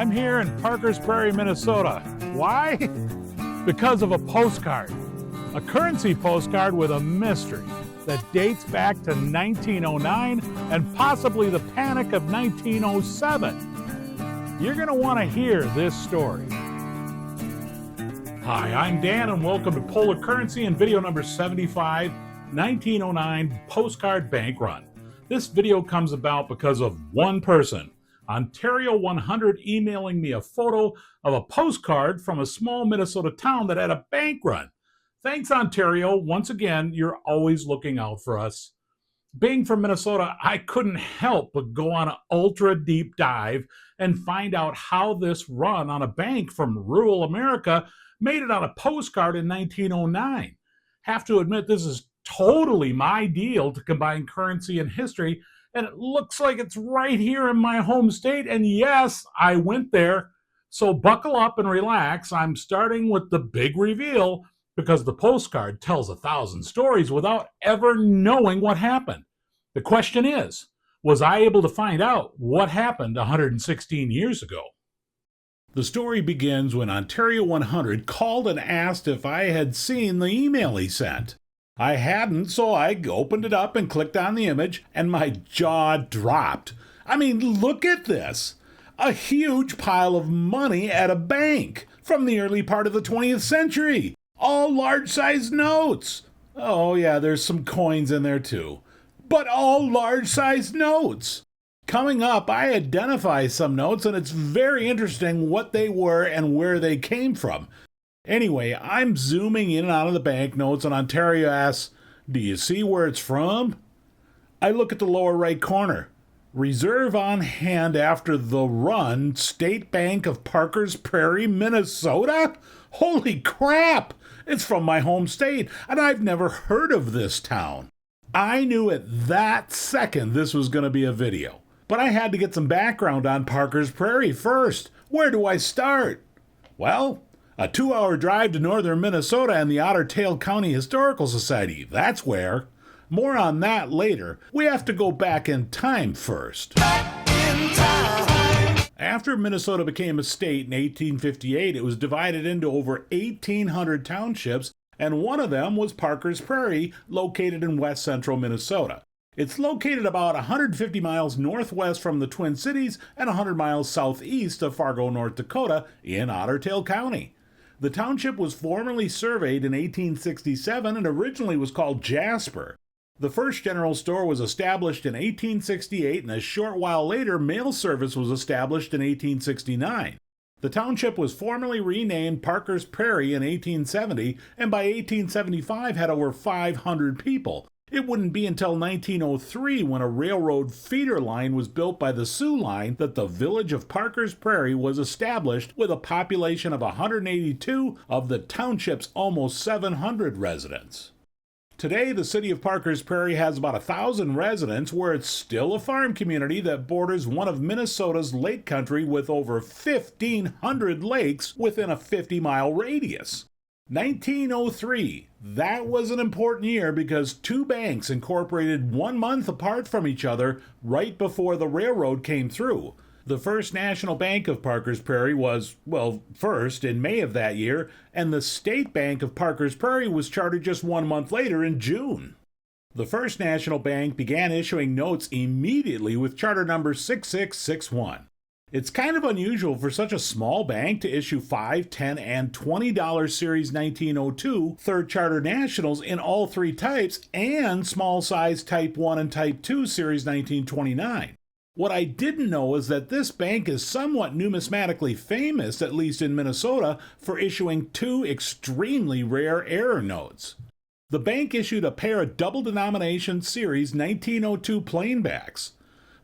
I'm here in Parkers Prairie, Minnesota. Why? Because of a postcard. A currency postcard with a mystery that dates back to 1909 and possibly the Panic of 1907. You're going to want to hear this story. Hi, I'm Dan and welcome to Polar Currency and video number 75, 1909 Postcard Bank Run. This video comes about because of one person, Ontario 100, emailing me a photo of a postcard from a small Minnesota town that had a bank run. Thanks, Ontario. Once again, you're always looking out for us. Being from Minnesota, I couldn't help but go on an ultra deep dive and find out how this run on a bank from rural America made it on a postcard in 1909. Have to admit, this is totally my deal to combine currency and history, and it looks like it's right here in my home state, and yes, I went there. So buckle up and relax. I'm starting with the big reveal because the postcard tells 1,000 stories without ever knowing what happened. The question is, was I able to find out what happened 116 years ago? The story begins when Ontario 100 called and asked if I had seen the email he sent. I hadn't, so I opened it up and clicked on the image, and my jaw dropped. I mean, look at this. A huge pile of money at a bank from the early part of the 20th century. All large-sized notes. Oh, yeah, there's some coins in there, too. But all large-sized notes. Coming up, I identify some notes, and it's very interesting what they were and where they came from. Anyway, I'm zooming in and out of the banknotes, and Ontario asks, "Do you see where it's from?" I look at the lower right corner. Reserve on hand after the run, State Bank of Parkers Prairie, Minnesota? Holy crap! It's from my home state, and I've never heard of this town. I knew at that second this was going to be a video. But I had to get some background on Parkers Prairie first. Where do I start? Well, a 2-hour drive to northern Minnesota and the Otter Tail County Historical Society. That's where. More on that later. We have to go back in time first. Back in time. After Minnesota became a state in 1858, it was divided into over 1,800 townships, and one of them was Parkers Prairie, located in west central Minnesota. It's located about 150 miles northwest from the Twin Cities and 100 miles southeast of Fargo, North Dakota, in Otter Tail County. The township was formerly surveyed in 1867 and originally was called Jasper. The first general store was established in 1868, and a short while later, mail service was established in 1869. The township was formally renamed Parkers Prairie in 1870, and by 1875 had over 500 people. It wouldn't be until 1903, when a railroad feeder line was built by the Sioux Line, that the village of Parkers Prairie was established with a population of 182 of the township's almost 700 residents. Today, the city of Parkers Prairie has about 1,000 residents, where it's still a farm community that borders one of Minnesota's lake country with over 1,500 lakes within a 50-mile radius. 1903, that was an important year because two banks incorporated 1 month apart from each other right before the railroad came through. The First National Bank of Parkers Prairie was, first in May of that year, and the State Bank of Parkers Prairie was chartered just 1 month later in June. The First National Bank began issuing notes immediately with charter number 6661. It's kind of unusual for such a small bank to issue $5, $10, and $20 Series 1902 Third Charter Nationals in all three types and small size Type 1 and Type 2 Series 1929. What I didn't know is that this bank is somewhat numismatically famous, at least in Minnesota, for issuing two extremely rare error notes. The bank issued a pair of double denomination Series 1902 plainbacks.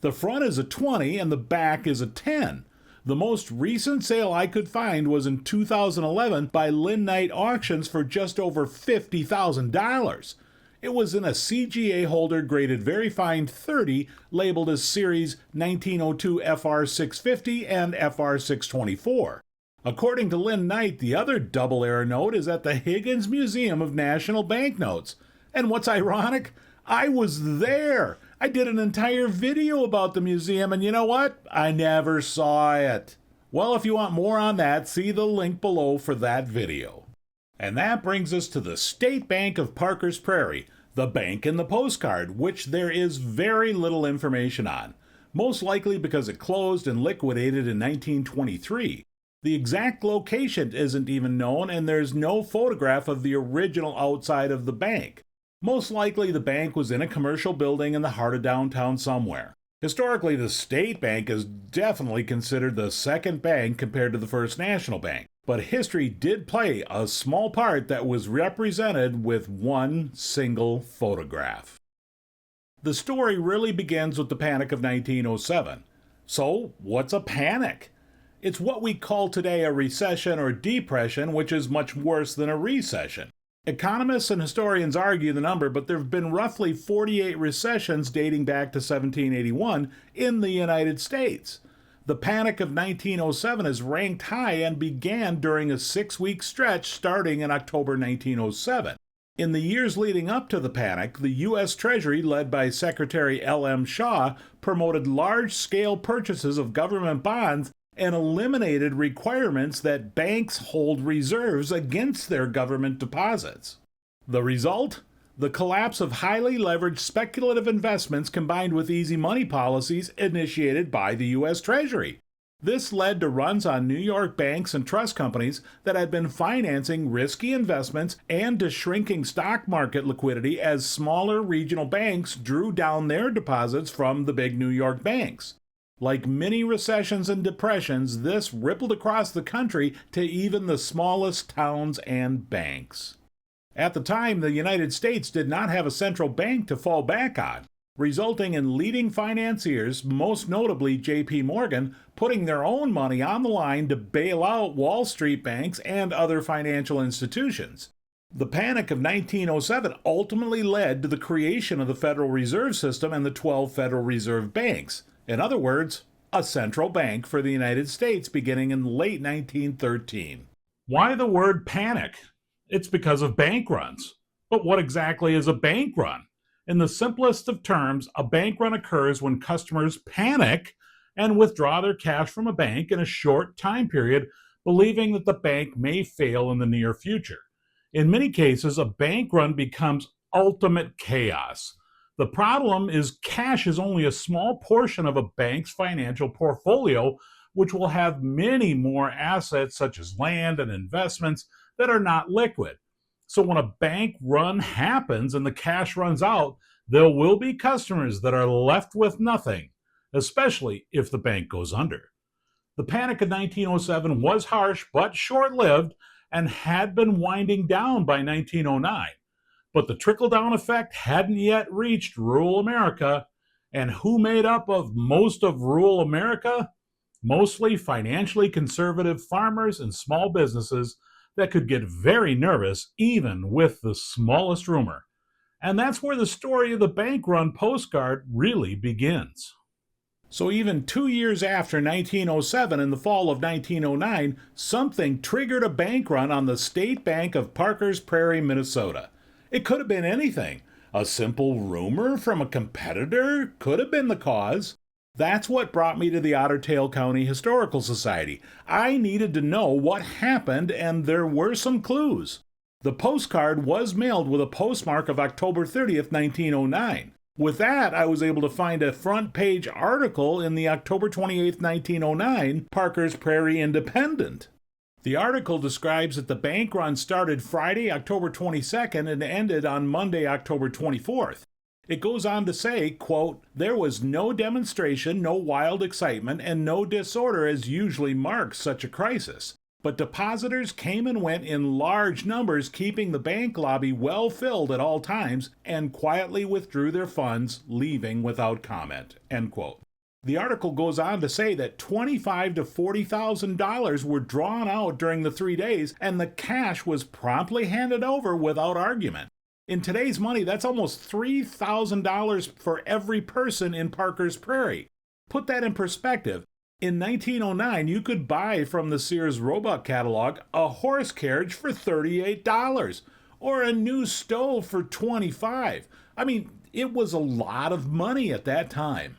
The front is a 20 and the back is a 10. The most recent sale I could find was in 2011 by Lynn Knight Auctions for just over $50,000. It was in a CGA holder graded very fine 30, labeled as Series 1902 FR650 and FR624. According to Lynn Knight, the other double error note is at the Higgins Museum of National Banknotes. And what's ironic? I was there. I did an entire video about the museum, and you know what? I never saw it. Well, if you want more on that, see the link below for that video. And that brings us to the State Bank of Parker's Prairie, the bank in the postcard, which there is very little information on, most likely because it closed and liquidated in 1923. The exact location isn't even known, and there's no photograph of the original outside of the bank. Most likely the bank was in a commercial building in the heart of downtown somewhere. Historically, the State Bank is definitely considered the second bank compared to the First National Bank, but history did play a small part that was represented with one single photograph. The story really begins with the Panic of 1907. So, what's a panic? It's what we call today a recession or depression, which is much worse than a recession. Economists and historians argue the number, but there have been roughly 48 recessions dating back to 1781 in the United States. The Panic of 1907 is ranked high and began during a 6-week stretch starting in October 1907. In the years leading up to the panic, the U.S. Treasury, led by Secretary L.M. Shaw, promoted large-scale purchases of government bonds and eliminated requirements that banks hold reserves against their government deposits. The result? The collapse of highly leveraged speculative investments combined with easy money policies initiated by the U.S. Treasury. This led to runs on New York banks and trust companies that had been financing risky investments and to shrinking stock market liquidity as smaller regional banks drew down their deposits from the big New York banks. Like many recessions and depressions, this rippled across the country to even the smallest towns and banks. At the time, the United States did not have a central bank to fall back on, resulting in leading financiers, most notably J.P. Morgan, putting their own money on the line to bail out Wall Street banks and other financial institutions. The Panic of 1907 ultimately led to the creation of the Federal Reserve System and the 12 Federal Reserve Banks. In other words, a central bank for the United States beginning in late 1913. Why the word panic? It's because of bank runs. But what exactly is a bank run? In the simplest of terms, a bank run occurs when customers panic and withdraw their cash from a bank in a short time period, believing that the bank may fail in the near future. In many cases, a bank run becomes ultimate chaos. The problem is cash is only a small portion of a bank's financial portfolio, which will have many more assets such as land and investments that are not liquid. So when a bank run happens and the cash runs out, there will be customers that are left with nothing, especially if the bank goes under. The Panic of 1907 was harsh but short-lived and had been winding down by 1909. But the trickle-down effect hadn't yet reached rural America. And who made up of most of rural America? Mostly financially conservative farmers and small businesses that could get very nervous even with the smallest rumor. And that's where the story of the bank run postcard really begins. So even 2 years after 1907, in the fall of 1909, something triggered a bank run on the State Bank of Parker's Prairie, Minnesota. It could have been anything. A simple rumor from a competitor could have been the cause. That's what brought me to the Otter Tail County Historical Society. I needed to know what happened, and there were some clues. The postcard was mailed with a postmark of October 30th, 1909. With that, I was able to find a front-page article in the October 28th, 1909 Parker's Prairie Independent. The article describes that the bank run started Friday, October 22nd and ended on Monday, October 24th. It goes on to say, quote, "There was no demonstration, no wild excitement, and no disorder as usually marks such a crisis. But depositors came and went in large numbers, keeping the bank lobby well filled at all times, and quietly withdrew their funds, leaving without comment," end quote. The article goes on to say that $25,000 to $40,000 were drawn out during the 3 days, and the cash was promptly handed over without argument. In today's money, that's almost $3,000 for every person in Parker's Prairie. Put that in perspective. In 1909, you could buy from the Sears Roebuck catalog a horse carriage for $38 or a new stove for $25. I mean, it was a lot of money at that time.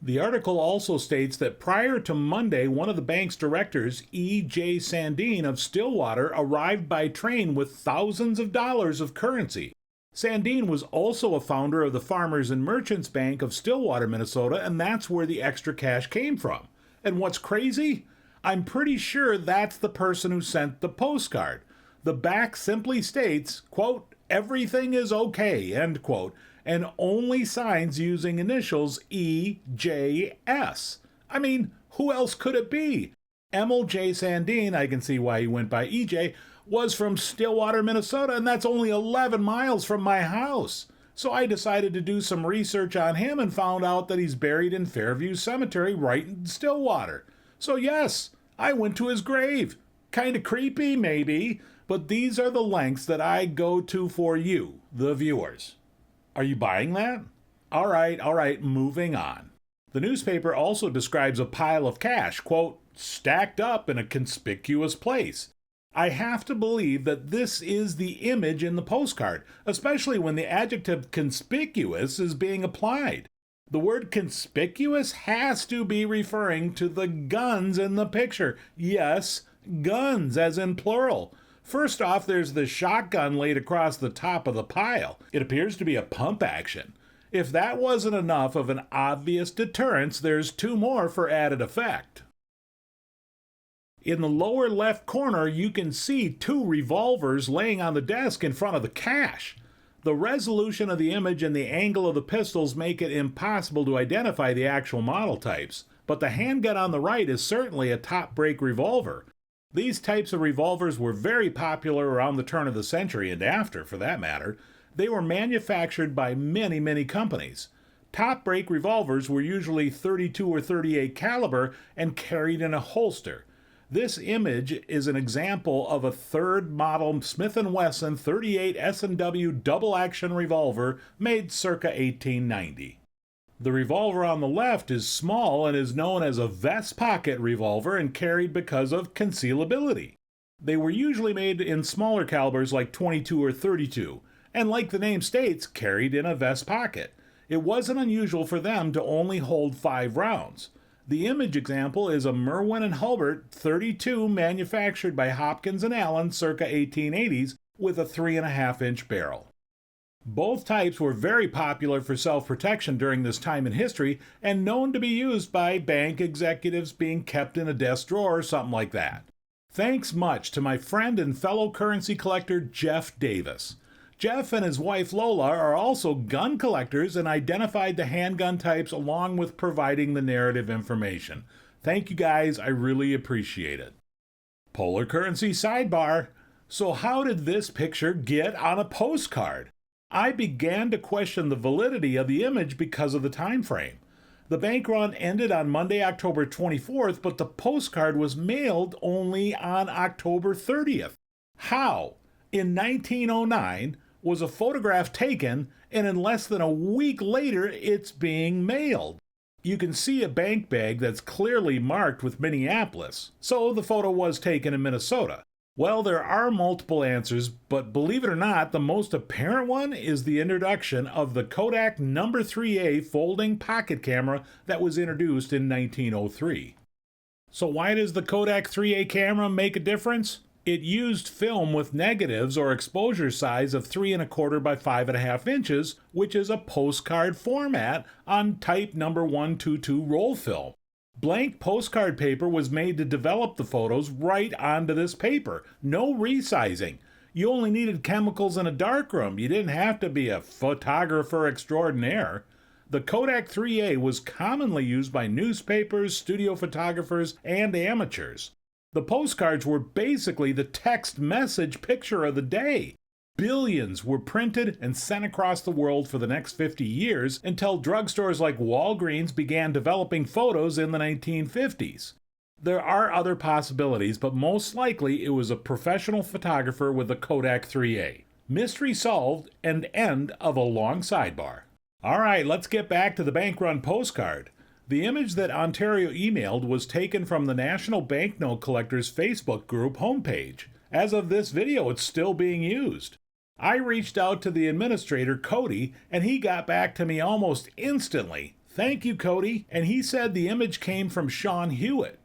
The article also states that prior to Monday, one of the bank's directors, E.J. Sandine of Stillwater, arrived by train with thousands of dollars of currency. Sandine was also a founder of the Farmers and Merchants Bank of Stillwater, Minnesota, and that's where the extra cash came from. And what's crazy? I'm pretty sure that's the person who sent the postcard. The back simply states, quote, "Everything is okay," end quote, and only signs using initials EJS. I mean, who else could it be? Emil J. Sandine, I can see why he went by EJ, was from Stillwater, Minnesota, and that's only 11 miles from my house. So I decided to do some research on him and found out that he's buried in Fairview Cemetery right in Stillwater. So yes, I went to his grave. Kinda creepy, maybe, but these are the lengths that I go to for you, the viewers. Are you buying that? All right, moving on. The newspaper also describes a pile of cash, quote, "stacked up in a conspicuous place." I have to believe that this is the image in the postcard, especially when the adjective conspicuous is being applied. The word conspicuous has to be referring to the guns in the picture. Yes, guns, as in plural. First off, there's the shotgun laid across the top of the pile. It appears to be a pump action. If that wasn't enough of an obvious deterrence, there's two more for added effect. In the lower left corner, you can see two revolvers laying on the desk in front of the cash. The resolution of the image and the angle of the pistols make it impossible to identify the actual model types, but the handgun on the right is certainly a top-break revolver. These types of revolvers were very popular around the turn of the century and after, for that matter. They were manufactured by many companies. Top-break revolvers were usually 32 or 38 caliber and carried in a holster. This image is an example of a third model Smith & Wesson 38 S&W double-action revolver made circa 1890. The revolver on the left is small and is known as a vest pocket revolver and carried because of concealability. They were usually made in smaller calibers like 22 or 32, and like the name states, carried in a vest pocket. It wasn't unusual for them to only hold 5 rounds. The image example is a Merwin & Hulbert 32 manufactured by Hopkins & Allen circa 1880s with a 3.5-inch barrel. Both types were very popular for self-protection during this time in history and known to be used by bank executives being kept in a desk drawer or something like that. Thanks much to my friend and fellow currency collector Jeff Davis. Jeff and his wife Lola are also gun collectors and identified the handgun types along with providing the narrative information. Thank you guys, I really appreciate it. Polar Currency Sidebar. So how did this picture get on a postcard? I began to question the validity of the image because of the time frame. The bank run ended on Monday, October 24th, but the postcard was mailed only on October 30th. How? In 1909, was a photograph taken, and in less than a week later, it's being mailed. You can see a bank bag that's clearly marked with Minneapolis, so the photo was taken in Minnesota. Well, there are multiple answers, but believe it or not, the most apparent one is the introduction of the Kodak No. 3A folding pocket camera that was introduced in 1903. So why does the Kodak 3A camera make a difference? It used film with negatives or exposure size of 3¼ by 5½ inches, which is a postcard format on type No. 122 roll film. Blank postcard paper was made to develop the photos right onto this paper. No resizing. You only needed chemicals in a darkroom. You didn't have to be a photographer extraordinaire. The Kodak 3A was commonly used by newspapers, studio photographers, and amateurs. The postcards were basically the text message picture of the day. Billions were printed and sent across the world for the next 50 years until drugstores like Walgreens began developing photos in the 1950s. There are other possibilities, but most likely it was a professional photographer with the Kodak 3A. Mystery solved and end of a long sidebar. All right, let's get back to the bank run postcard. The image that Ontario emailed was taken from the National Banknote Collectors Facebook group homepage. As of this video, it's still being used. I reached out to the administrator, Cody, and he got back to me almost instantly. Thank you, Cody. And he said the image came from Shawn Hewitt.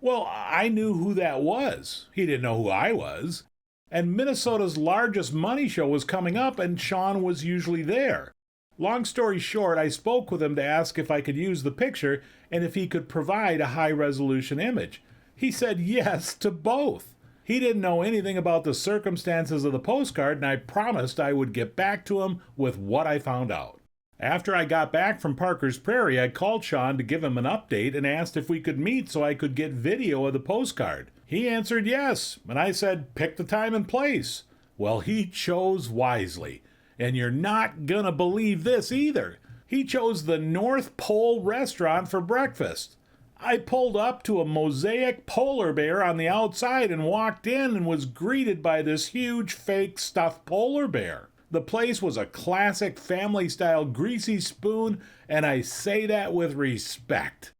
Well, I knew who that was. He didn't know who I was. And Minnesota's largest money show was coming up, and Shawn was usually there. Long story short, I spoke with him to ask if I could use the picture and if he could provide a high-resolution image. He said yes to both. He didn't know anything about the circumstances of the postcard, and I promised I would get back to him with what I found out. After I got back from Parker's Prairie, I called Shawn to give him an update and asked if we could meet so I could get video of the postcard. He answered yes, and I said, pick the time and place. Well, he chose wisely. And you're not gonna believe this either. He chose the North Pole restaurant for breakfast. I pulled up to a mosaic polar bear on the outside and walked in and was greeted by this huge fake stuffed polar bear. The place was a classic family-style greasy spoon, and I say that with respect.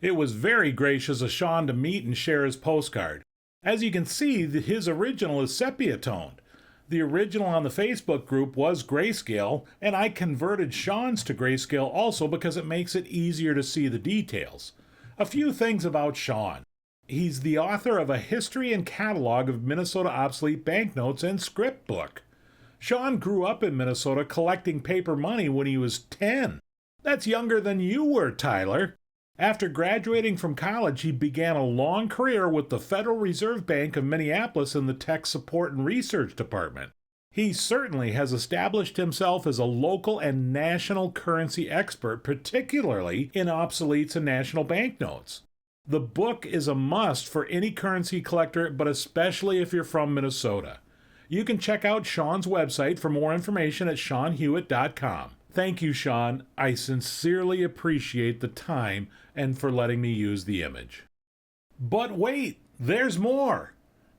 It was very gracious of Shawn to meet and share his postcard. As you can see, his original is sepia-toned. The original on the Facebook group was grayscale, and I converted Shawn's to grayscale also because it makes it easier to see the details. A few things about Shawn. He's the author of a history and catalog of Minnesota obsolete banknotes and script book. Shawn grew up in Minnesota collecting paper money when he was 10. That's younger than you were, Tyler. After graduating from college, he began a long career with the Federal Reserve Bank of Minneapolis in the Tech Support and Research Department. He certainly has established himself as a local and national currency expert, particularly in obsoletes and national banknotes. The book is a must for any currency collector, but especially if you're from Minnesota. You can check out Shawn's website for more information at ShawnHewitt.com. Thank you, Shawn. I sincerely appreciate the time and for letting me use the image. But wait, there's more.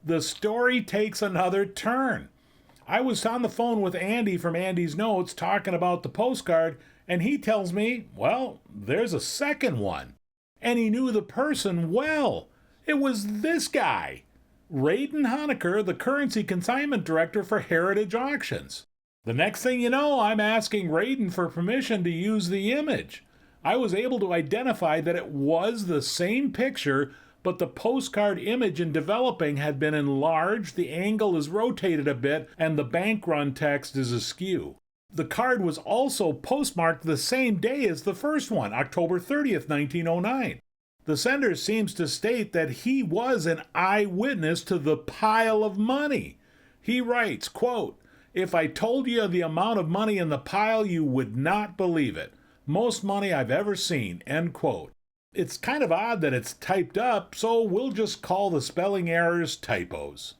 The story takes another turn. I was on the phone with Andy from Andy's Notes talking about the postcard, and he tells me, well, there's a second one. And he knew the person well. It was this guy, Raiden Hanukkah, the currency consignment director for Heritage Auctions. The next thing you know, I'm asking Raiden for permission to use the image. I was able to identify that it was the same picture, but the postcard image in developing had been enlarged, the angle is rotated a bit, and the bank run text is askew. The card was also postmarked the same day as the first one, October 30th, 1909. The sender seems to state that he was an eyewitness to the pile of money. He writes, quote, "If I told you the amount of money in the pile, you would not believe it. Most money I've ever seen," end quote. It's kind of odd that it's typed up, so we'll just call the spelling errors typos.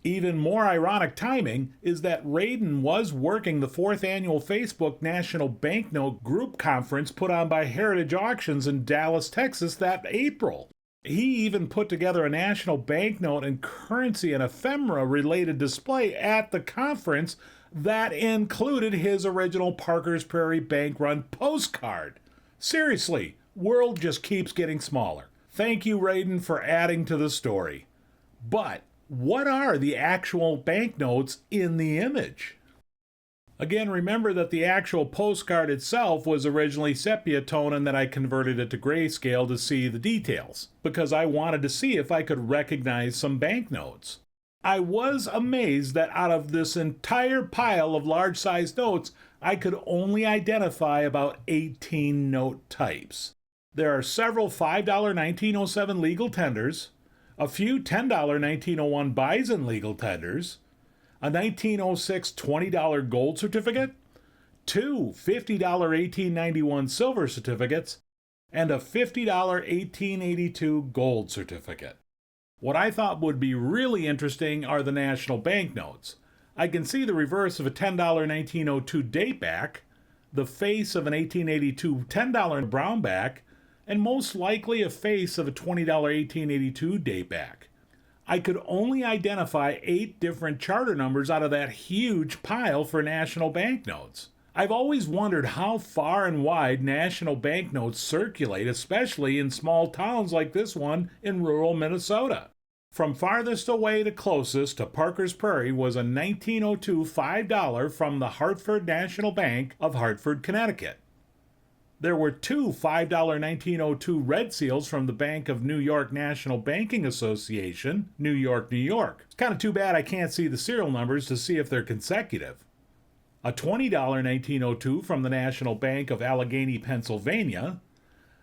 Even more ironic timing is that Raiden was working the 4th annual Facebook National Banknote Group Conference put on by Heritage Auctions in Dallas, Texas that April. He even put together a national banknote and currency and ephemera related display at the conference that included his original Parker's Prairie bank run postcard. Seriously, world just keeps getting smaller. Thank you, Raiden, for adding to the story. But what are the actual banknotes in the image? Again, remember that the actual postcard itself was originally sepia tone and that I converted it to grayscale to see the details, because I wanted to see if I could recognize some banknotes. I was amazed that out of this entire pile of large-sized notes, I could only identify about 18 note types. There are several $5 1907 legal tenders, a few $10 1901 Bison legal tenders, a 1906 $20 gold certificate, two $50 1891 silver certificates, and a $50 1882 gold certificate. What I thought would be really interesting are the national banknotes. I can see the reverse of a $10 1902 date back, the face of an 1882 $10 brown back, and most likely a face of a $20 1882 date back. I could only identify 8 different charter numbers out of that huge pile for national banknotes. I've always wondered how far and wide national banknotes circulate, especially in small towns like this one in rural Minnesota. From farthest away to closest to Parker's Prairie was a 1902 $5 from the Hartford National Bank of Hartford, Connecticut. There were two $5 1902 red seals from the Bank of New York National Banking Association, New York, New York. It's kind of too bad I can't see the serial numbers to see if they're consecutive. A $20 1902 from the National Bank of Allegheny, Pennsylvania.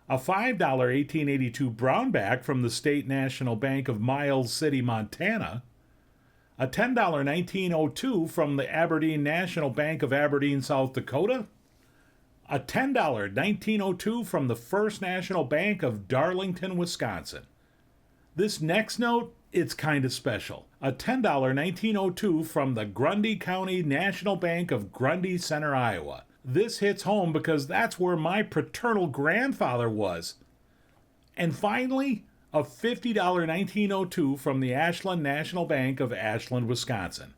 A $5 1882 brownback from the State National Bank of Miles City, Montana. A $10 1902 from the Aberdeen National Bank of Aberdeen, South Dakota. A $10 1902 from the First National Bank of Darlington, Wisconsin. This next note, it's kind of special. A $10 1902 from the Grundy County National Bank of Grundy Center, Iowa. This hits home because that's where my paternal grandfather was. And finally, a $50 1902 from the Ashland National Bank of Ashland, Wisconsin.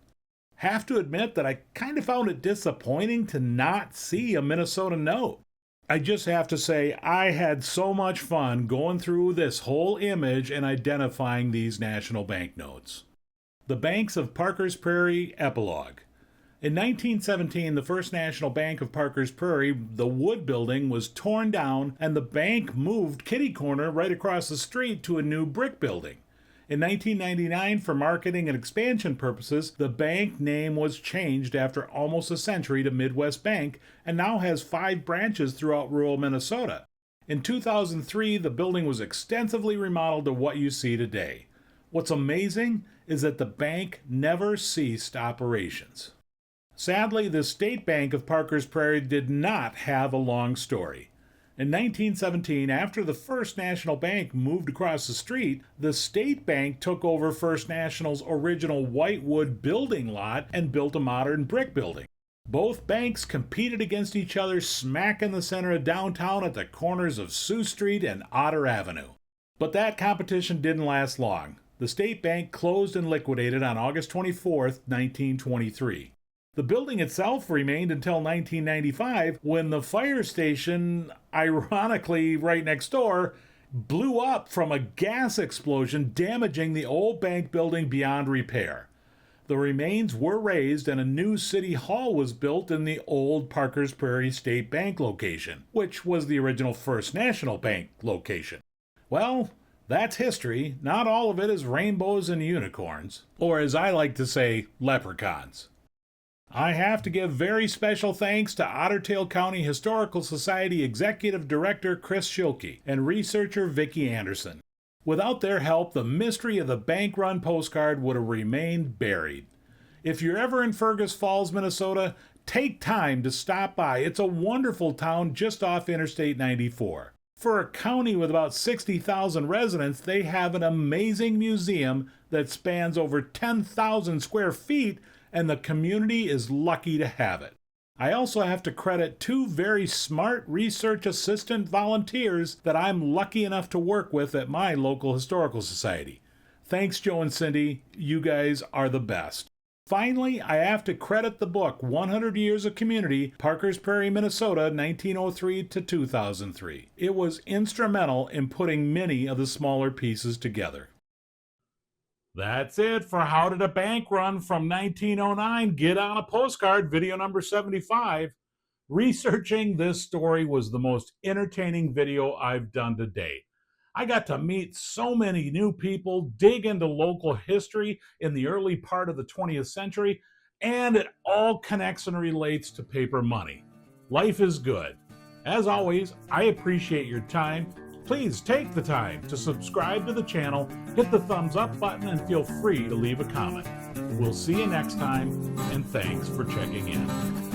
Have to admit that I kind of found it disappointing to not see a Minnesota note. I just have to say I had so much fun going through this whole image and identifying these national banknotes. The Banks of Parker's Prairie, Epilogue. In 1917, the First National Bank of Parker's Prairie, the wood building, was torn down and the bank moved kitty corner right across the street to a new brick building. In 1999, for marketing and expansion purposes, the bank name was changed after almost a century to Midwest Bank and now has 5 branches throughout rural Minnesota. In 2003, the building was extensively remodeled to what you see today. What's amazing is that the bank never ceased operations. Sadly, the State Bank of Parker's Prairie did not have a long story. In 1917, after the First National Bank moved across the street, the State Bank took over First National's original whitewood building lot and built a modern brick building. Both banks competed against each other smack in the center of downtown at the corners of Sioux Street and Otter Avenue. But that competition didn't last long. The State Bank closed and liquidated on August 24, 1923. The building itself remained until 1995, when the fire station, ironically right next door, blew up from a gas explosion, damaging the old bank building beyond repair. The remains were raised and a new city hall was built in the old Parker's Prairie State Bank location, which was the original First National Bank location. Well, that's history. Not all of it is rainbows and unicorns, or as I like to say, leprechauns. I have to give very special thanks to Ottertail County Historical Society Executive Director Chris Schilke and researcher Vicki Anderson. Without their help, the mystery of the bank run postcard would have remained buried. If you're ever in Fergus Falls, Minnesota, take time to stop by. It's a wonderful town just off Interstate 94. For a county with about 60,000 residents, they have an amazing museum that spans over 10,000 square feet, and the community is lucky to have it. I also have to credit 2 very smart research assistant volunteers that I'm lucky enough to work with at my local historical society. Thanks, Joe and Cindy. You guys are the best. Finally, I have to credit the book 100 Years of Community, Parker's Prairie, Minnesota, 1903 to 2003. It was instrumental in putting many of the smaller pieces together. That's it for How Did a Bank Run from 1909 Get on a Postcard, video number 75. Researching this story was the most entertaining video I've done to date. I got to meet so many new people, dig into local history in the early part of the 20th century, and it all connects and relates to paper money. Life is good. As always, I appreciate your time. Please take the time to subscribe to the channel, hit the thumbs up button, and feel free to leave a comment. We'll see you next time, and thanks for checking in.